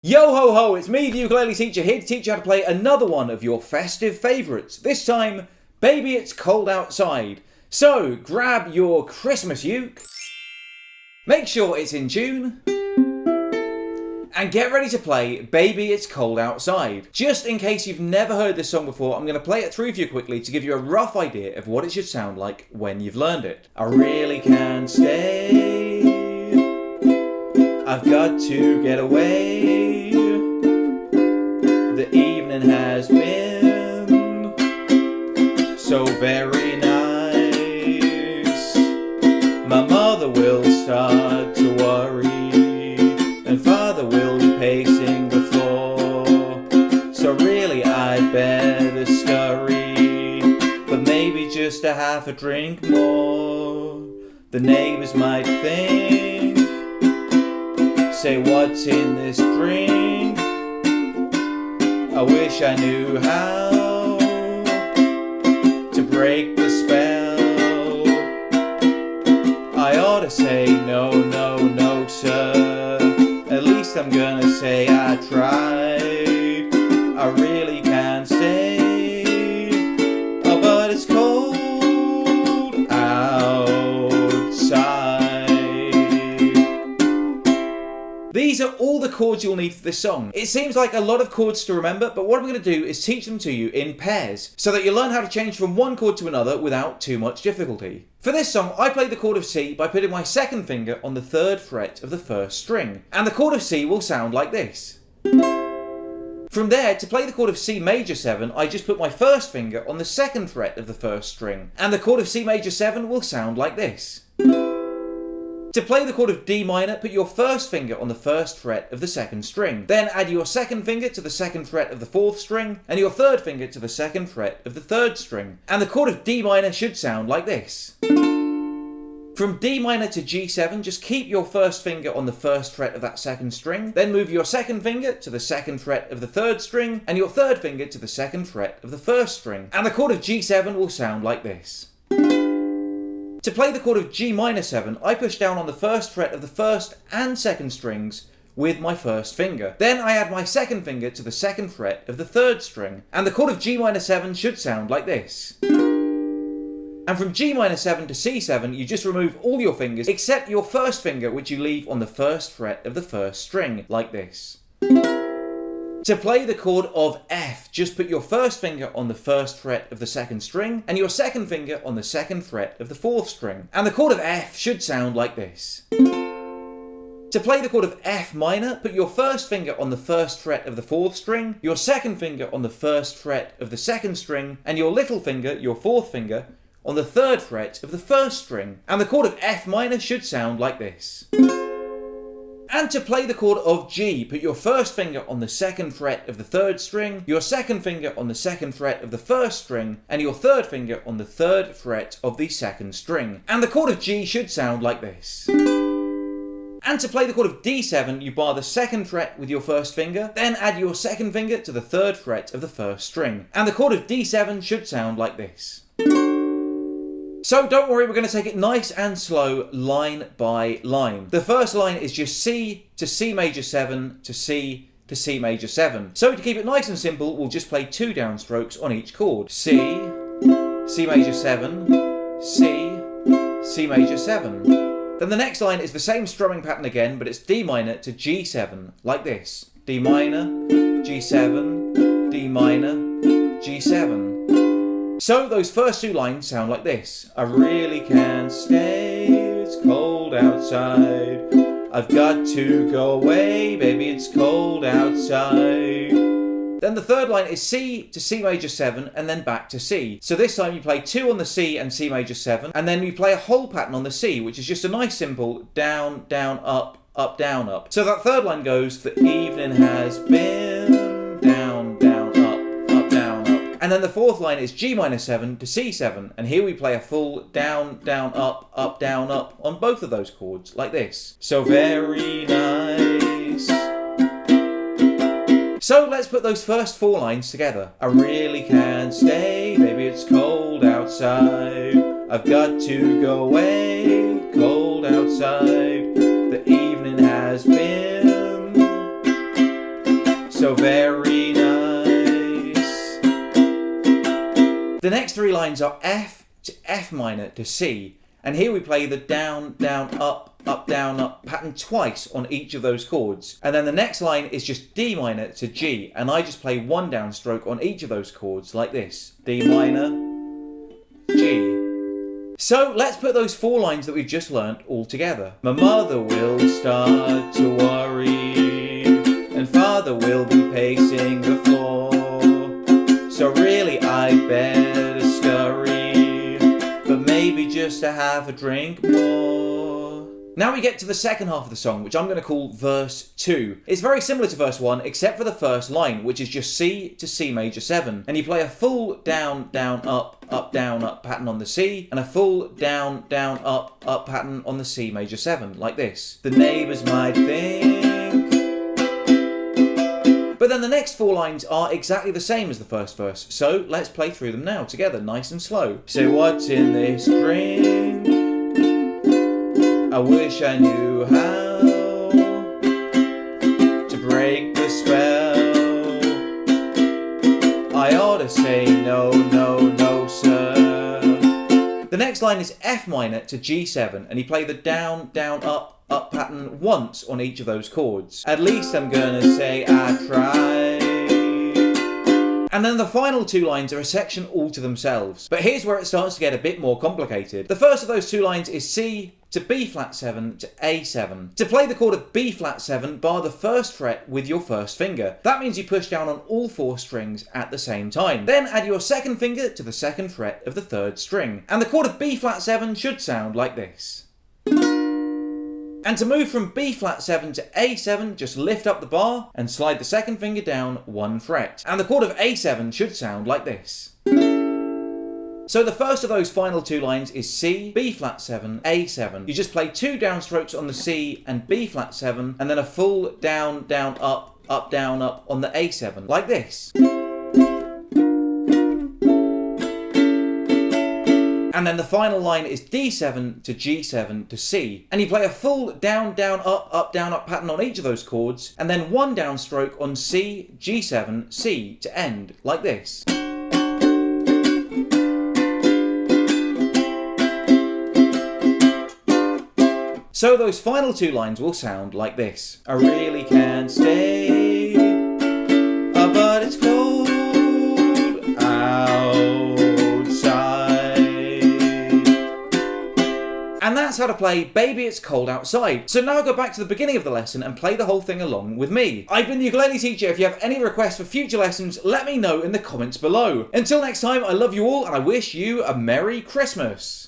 Yo ho ho, it's me, the ukulele teacher, here to teach you how to play another one of your festive favourites. This time, Baby It's Cold Outside. So, grab your Christmas uke, make sure it's in tune, and get ready to play Baby It's Cold Outside. Just in case you've never heard this song before, I'm going to play it through for you quickly to give you a rough idea of what it should sound like when you've learned it. I really can't stay, I've got to get away. The evening has been so very nice. My mother will start to worry, and father will be pacing the floor. So really I'd better scurry, but maybe just a half a drink more. The neighbours might think, say, what's in this drink? I wish I knew how to break the spell. I ought to say no, no, no, sir. At least I'm gonna say I tried. I really can't stay. Oh, but it's cold outside. These are all the chords you'll need for this song. It seems like a lot of chords to remember, but what I'm going to do is teach them to you in pairs, so that you learn how to change from one chord to another without too much difficulty. For this song, I played the chord of C by putting my second finger on the 3rd fret of the 1st string, and the chord of C will sound like this. From there, to play the chord of C major 7, I just put my 1st finger on the 2nd fret of the 1st string, and the chord of C major 7 will sound like this. To play the chord of D minor, put your 1st finger on the 1st fret of the 2nd string. Then add your 2nd finger to the 2nd fret of the 4th string, and your 3rd finger to the 2nd fret of the 3rd string. And the chord of D minor should sound like this. From D minor to G7, just keep your 1st finger on the 1st fret of that 2nd string, then move your 2nd finger to the 2nd fret of the 3rd string, and your 3rd finger to the 2nd fret of the 1st string. And the chord of G7 will sound like this. To play the chord of G minor 7, I push down on the 1st fret of the 1st and 2nd strings with my 1st finger. Then I add my 2nd finger to the 2nd fret of the 3rd string, and the chord of G minor 7 should sound like this. And from G minor 7 to C7, you just remove all your fingers except your 1st finger, which you leave on the 1st fret of the 1st string, like this. To play the chord of F, just put your 1st finger on the 1st fret of the 2nd string, and your 2nd finger on the 2nd fret of the 4th string. And the chord of F should sound like this. To play the chord of F minor, put your 1st finger on the 1st fret of the 4th string, your 2nd finger on the 1st fret of the 2nd string, and your little finger, your 4th finger, on the 3rd fret of the 1st string. And the chord of F minor should sound like this. And to play the chord of G, put your 1st finger on the 2nd fret of the 3rd string, your 2nd finger on the 2nd fret of the 1st string, and your 3rd finger on the 3rd fret of the 2nd string. And the chord of G should sound like this. And to play the chord of D7, you bar the 2nd fret with your 1st finger, then add your 2nd finger to the 3rd fret of the 1st string. And the chord of D7 should sound like this. So don't worry, we're going to take it nice and slow, line by line. The first line is just C to C major 7 to C to C major 7. So to keep it nice and simple, we'll just play 2 downstrokes on each chord. C, C major 7, C, C major 7. Then the next line is the same strumming pattern again, but it's D minor to G7, like this. D minor, G7, D minor, G7. So those first 2 lines sound like this. I really can't stay, it's cold outside. I've got to go away, baby, it's cold outside. Then the 3rd line is C to C major 7 and then back to C. So this time you play 2 on the C and C major 7, and then you play a whole pattern on the C, which is just a nice simple down, down, up, up, down, up. So that 3rd line goes, the evening has been down, down, up, down, up. And then the 4th line is G minor 7 to C7, and here we play a full down, down, up, down, up on both of those chords, like this. So very nice. So let's put those first 4 lines together. I really can't stay, baby, it's cold outside. I've got to go away, cold outside. The evening has been so very nice. The next three lines are F to F minor to C, and here we play the down, down, up, down, up pattern twice on each of those chords. And then the next line is just D minor to G, and I just play one downstroke on each of those chords like this. D minor, G. So let's put those four lines that we've just learnt all together. My mother will start to worry, and father will be pacing the floor. So really I better scurry, but maybe just to have a drink more. Now we get to the second half of the song, which I'm going to call verse 2. It's very similar to verse 1, except for the first line, which is just C to C major 7. And you play a full down, down, up, down, up pattern on the C, and a full down, down, up pattern on the C major 7, like this. The neighbours might think. But then the next four lines are exactly the same as the first verse, so let's play through them now together, nice and slow. Say, what's in this drink? I wish I knew how to break the spell. I ought to say no, no, no, sir. The next line is F minor to G7, and you play the down, down, up pattern once on each of those chords. At least I'm gonna say I tried. And then the final two lines are a section all to themselves. But here's where it starts to get a bit more complicated. The first of those two lines is C to B flat 7 to A7. To play the chord of B flat 7, bar the first fret with your first finger. That means you push down on all four strings at the same time. Then add your second finger to the second fret of the third string. And the chord of B flat 7 should sound like this. And to move from B flat 7 to A7, just lift up the bar and slide the second finger down one fret. And the chord of A7 should sound like this. So the first of those final two lines is C, B flat 7, A7. You just play two downstrokes on the C and B flat 7, and then a full down, down, up, down, up on the A7, like this. And then the final line is D7 to G7 to C. And you play a full down, down, up, down, up pattern on each of those chords, and then one downstroke on C, G7, C to end, like this. So those final two lines will sound like this. I really can't stay, but it's cold outside. And that's how to play Baby It's Cold Outside. So now I'll go back to the beginning of the lesson and play the whole thing along with me. I've been the ukulele teacher. If you have any requests for future lessons, let me know in the comments below. Until next time, I love you all and I wish you a Merry Christmas.